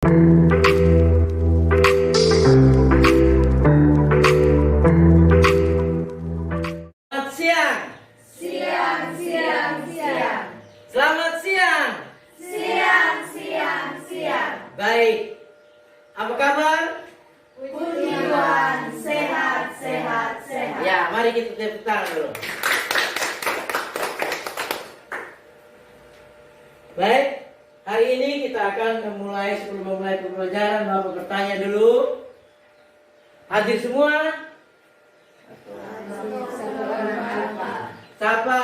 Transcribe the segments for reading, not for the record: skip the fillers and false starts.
siang. Siang, siang, siang. Selamat siang. Siang, siang, siang. Baik. Apa kabar? Puji Tuhan, sehat, sehat, sehat. Ya, mari kita tepuk tangan dulu. Baik, hari ini kita akan sebelum memulai pembelajaran, Bapak bertanya dulu. Hadir semua? Siapa?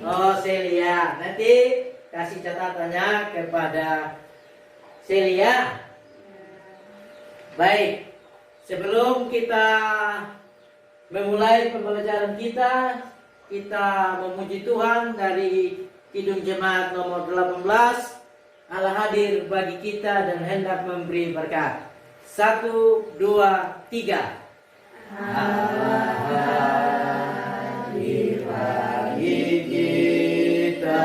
Oh, Celia. Nanti kasih catatannya kepada Celia. Baik, sebelum kita memulai pembelajaran kita memuji Tuhan dari Kidung Jemaat nomor 18. Allah hadir bagi kita dan hendak memberi berkat. 1, 2, 3. Allah hadir bagi kita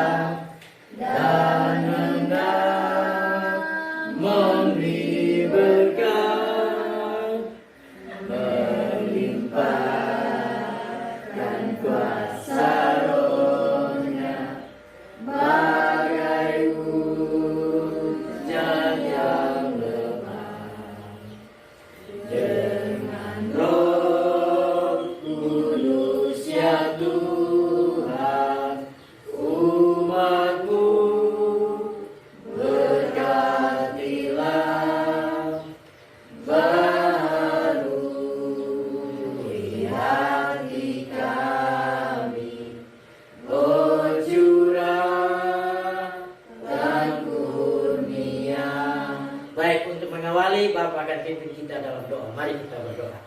dan hendak memberi berkat, melimpahkan kuasa Roh-Nya bagai hujan yang lebat. Dengan Roh Kudus ya Tuhan, umat-Mu berkatilah, barui hati kami, oh curahkan kurnia. Baik, untuk mengawali Bapak akan pimpin kita dalam doa. Mari kita berdoa.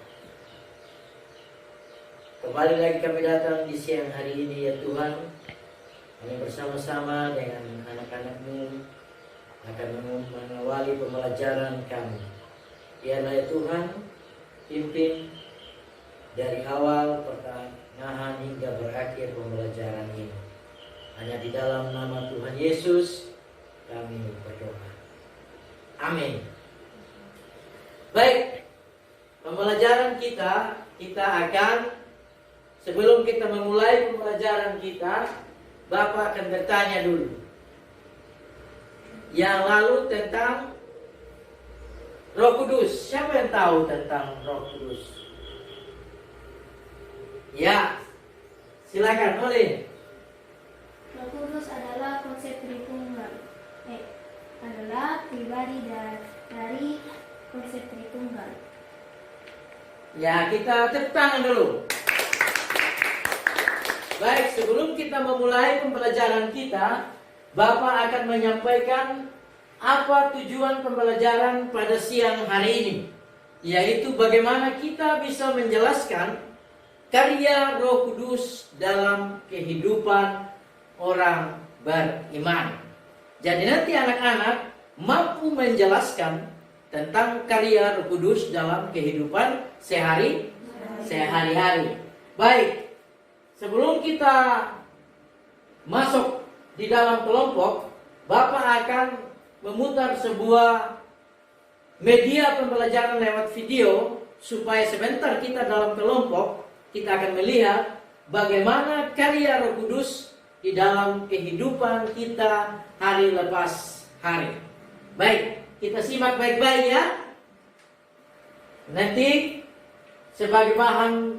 Kembali lagi kami datang di siang hari ini ya Tuhan. Kami bersama-sama dengan anak-anak-Mu akan mengawali pembelajaran kami. Biarlah ya Tuhan, pimpin dari awal, pertengahan hingga berakhir pembelajaran ini. Hanya di dalam nama Tuhan Yesus kami berdoa. Amin. Baik, pembelajaran kita akan, sebelum kita memulai pembelajaran kita, Bapak akan bertanya dulu. Yang lalu tentang Roh Kudus. Siapa yang tahu tentang Roh Kudus? Ya, silakan oleh. Roh Kudus adalah konsep Tritunggal. Adalah pribadi dari konsep Tritunggal. Ya, kita tepuk tangan dulu. Baik, sebelum kita memulai pembelajaran kita, Bapak akan menyampaikan apa tujuan pembelajaran pada siang hari ini, yaitu bagaimana kita bisa menjelaskan karya Roh Kudus dalam kehidupan orang beriman. Jadi nanti anak-anak mampu menjelaskan tentang karya Roh Kudus dalam kehidupan sehari-hari. Baik, sebelum kita masuk di dalam kelompok, Bapak akan memutar sebuah media pembelajaran lewat video, supaya sebentar kita dalam kelompok, kita akan melihat bagaimana karya Roh Kudus di dalam kehidupan kita hari lepas hari. Baik, kita simak baik-baik ya. Nanti sebagai bahan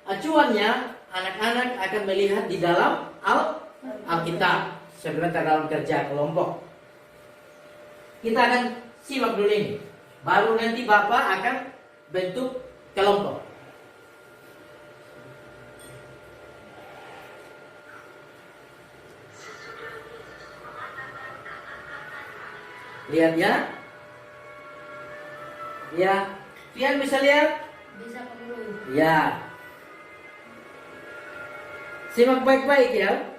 acuannya, anak-anak akan melihat di dalam Alkitab sebentar dalam kerja kelompok. Kita akan simak dulu ini, baru nanti Bapak akan bentuk kelompok. Lihat ya. Ya, Pian bisa lihat? Bisa Pak Guru. Ya. Simak baik-baik ya.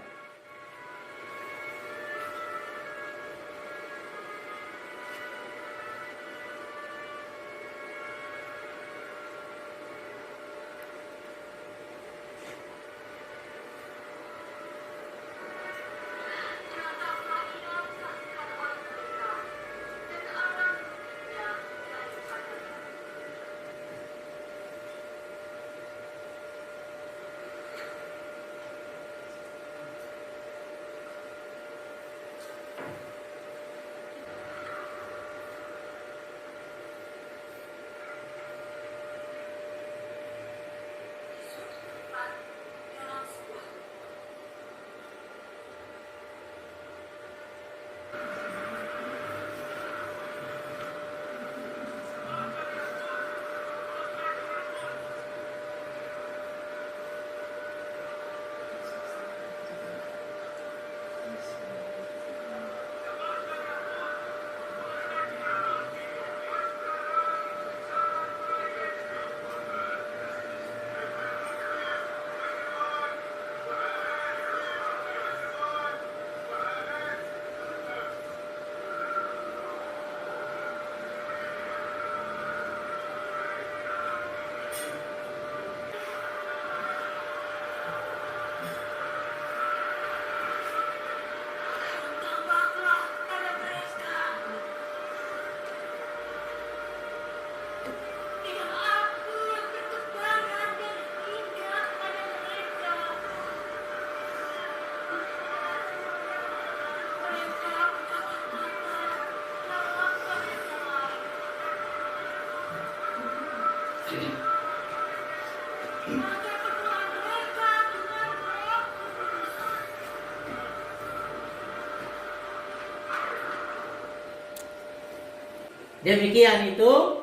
Demikian itu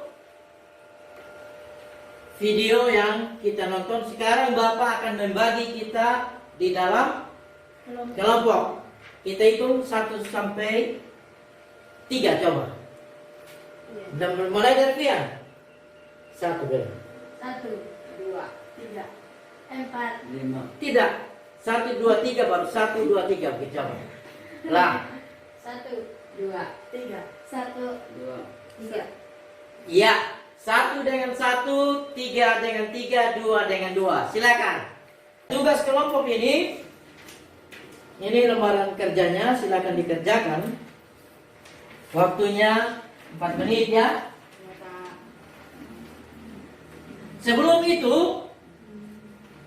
video yang kita nonton. Sekarang Bapak akan membagi kita di dalam kelompok. Kita hitung 1 sampai 3 coba. Dan mulai dari Fian. 1 dulu. 1, 2, 3, 4. 5. Tidak. 1, 2, 3 baru 1, 2, 3 kita coba. Lah. 1, 2, 3. 1, 2. 3. Ya. 1 dengan 1, 3 dengan 3, 2 dengan 2. Silakan. Tugas kelompok ini lembaran kerjanya, silakan dikerjakan. Waktunya 4 menit ya. Sebelum itu,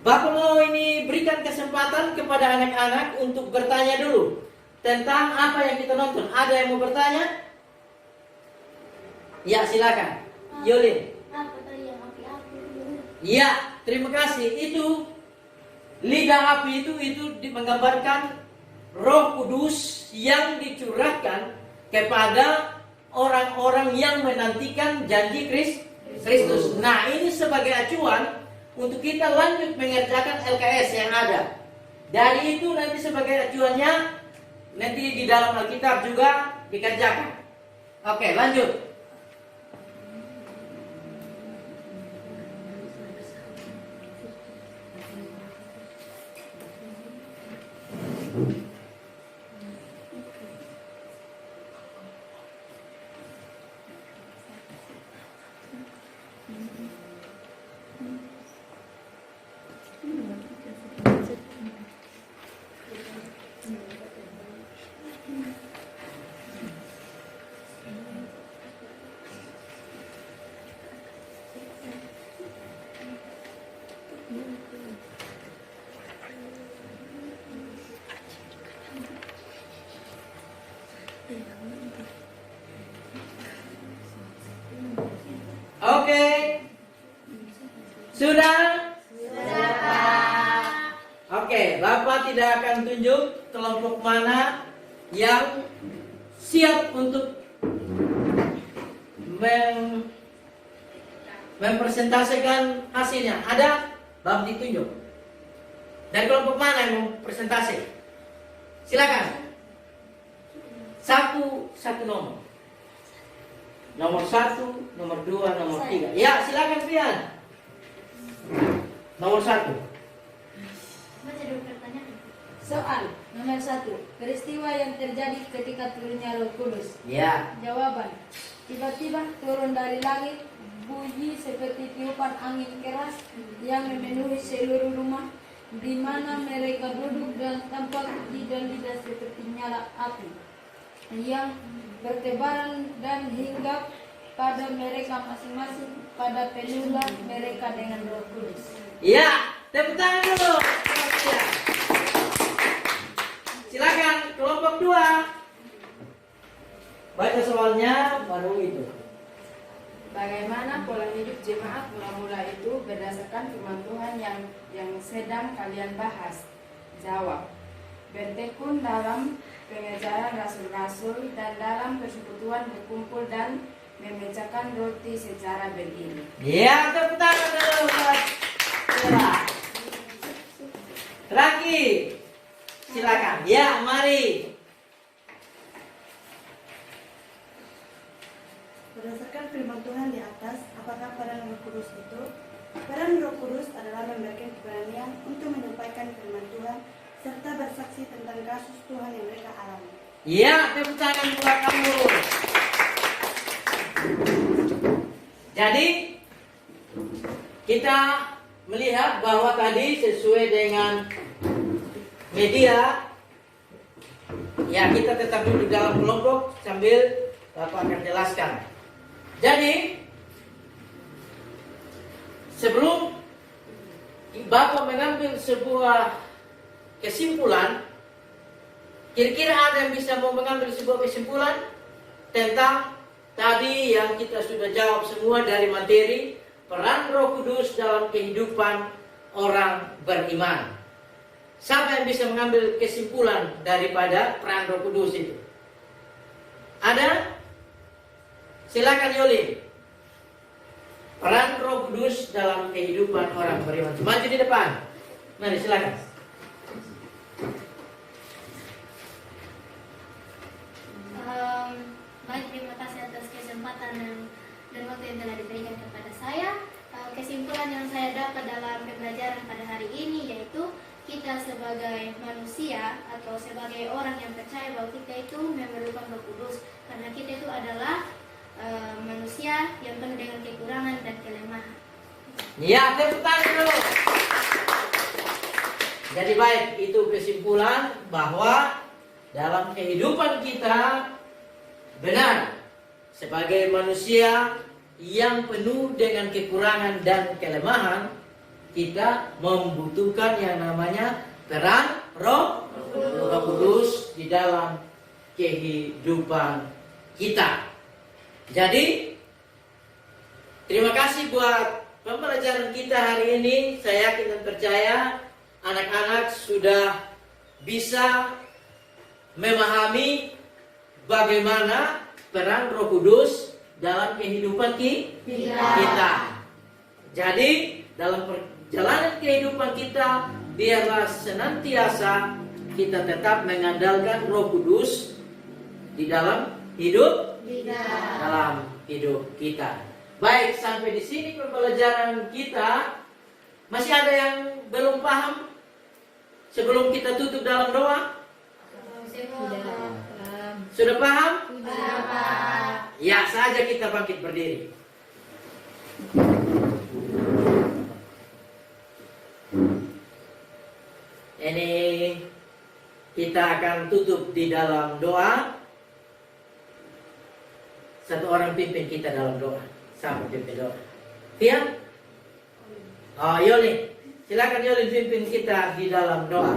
Bapak mau ini berikan kesempatan kepada anak-anak untuk bertanya dulu tentang apa yang kita nonton. Ada yang mau bertanya? Ya, silakan. Yolin. Apa tadi yang api-api? Ya, terima kasih. Itu lidah api itu menggambarkan Roh Kudus yang dicurahkan kepada orang-orang yang menantikan janji Kristus. Nah, ini sebagai acuan untuk kita lanjut mengerjakan LKS yang ada. Dari itu nanti sebagai acuannya nanti di dalam Alkitab juga dikerjakan. Oke, lanjut. Oke. Sudah? Sudah, Pak. Oke, Bapak tidak akan tunjuk kelompok mana yang siap untuk mempresentasikan hasilnya. Ada? Bapak ditunjuk. Dan kelompok mana yang mau presentasi? Silakan. Satu nomor. Nomor 1, nomor 2, nomor 3. Ya, silakan Fian. Nomor 1. Baca dulu pertanyaan. Soal nomor 1. Peristiwa yang terjadi ketika turunnya Roh Kudus. Ya. Jawaban. Tiba-tiba turun dari langit bunyi seperti tiupan angin keras yang memenuhi seluruh rumah di mana mereka duduk dan tampak lidah-lidah seperti nyala api yang bertebaran dan hinggap pada mereka masing-masing, pada penuhlah mereka dengan Roh Kudus. Ya, tepuk tangan dulu. Silakan kelompok 2. Baca soalnya baru itu. Bagaimana pola hidup jemaat mula-mula itu berdasarkan firman Tuhan yang sedang kalian bahas? Jawab. Bertekun dalam pengejaran rasul-rasul dan dalam persekutuan berkumpul dan memecahkan roti secara berdiri. Ya, tepuk tangan dulu. Terakhir. Silakan. Ya, mari. Berdasarkan firman Tuhan di atas, apakah peran Roh Kudus itu? Peran Roh Kudus adalah memberikan keberanian untuk menyampaikan firman Tuhan serta bersaksi tentang kasus Tuhan yang mereka alami. Ya, tepuk tangan buat kamu. Jadi, kita melihat bahwa tadi sesuai dengan media, ya kita tetap duduk dalam kelompok sambil Bapak akan jelaskan. Jadi, sebelum Bapak mengambil sebuah kesimpulan, kira-kira ada yang bisa mau mengambil sebuah kesimpulan tentang tadi yang kita sudah jawab semua dari materi peran Roh Kudus dalam kehidupan orang beriman. Siapa yang bisa mengambil kesimpulan daripada peran Roh Kudus itu? Ada? Silakan Yoli. Peran Roh Kudus dalam kehidupan orang beriman. Maju di depan. Mari silakan. Baik, terima kasih atas kesempatan dan waktu yang telah diberikan kepada saya. Kesimpulan yang saya dapat dalam pembelajaran pada hari ini yaitu kita sebagai manusia atau sebagai orang yang percaya bahwa kita itu memerlukan Roh Kudus, karena kita itu adalah manusia yang penuh dengan kekurangan dan kelemahan. Ya, tepuk tangan dulu. Jadi baik, itu kesimpulan bahwa dalam kehidupan kita benar sebagai manusia yang penuh dengan kekurangan dan kelemahan, kita membutuhkan yang namanya peran Roh Kudus di dalam kehidupan kita. Jadi terima kasih buat pembelajaran kita hari ini. Saya yakin dan percaya anak-anak sudah bisa memahami bagaimana peran Roh Kudus dalam kehidupan kita. Jadi dalam perjalanan kehidupan kita, biarlah senantiasa kita tetap mengandalkan Roh Kudus di dalam hidup kita. Baik, sampai di sini pembelajaran kita. Masih ada yang belum paham? Sebelum kita tutup dalam doa, sudah paham? Ya saja kita bangkit berdiri. Ini kita akan tutup di dalam doa. Satu orang pimpin kita dalam doa. Sama pimpin doa. Iya? Oh, Yoli. Silakan Yoli pimpin kita di dalam doa.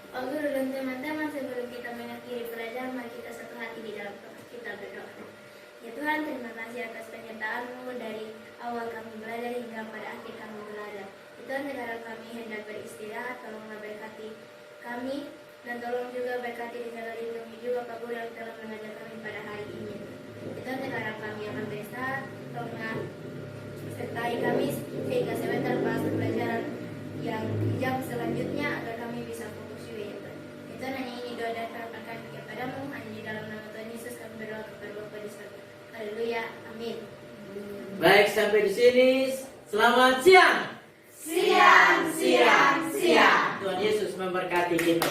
Pak Guru dan teman-teman, sebelum kita mengakhiri pelajaran, mari kita satu hati di dalam kita berdoa. Ya Tuhan, terima kasih atas penyertaan-Mu dari awal kami belajar hingga pada akhir kami belajar. Tuhan, negara kami hendak beristirahat, tolonglah berkati kami, dan tolong juga berkati dan lindungi juga Pak Guru yang telah mengajar kami pada hari ini. Tuhan, negara kami akan beristirahat, tolonglah sertai kami sehingga sebentar pas pelajaran yang jam selanjutnya agar kami bisa fokus juga ya Tuhan. Tuhan, hanya ini doa dan harapan kami kepadamu, hanya di dalam nama Tuhan Yesus kami berdoa kepada Bapa di surga. Haleluya, amin. Baik, sampai di sini. Selamat siang. Siang. Tuhan Yesus memberkati kita.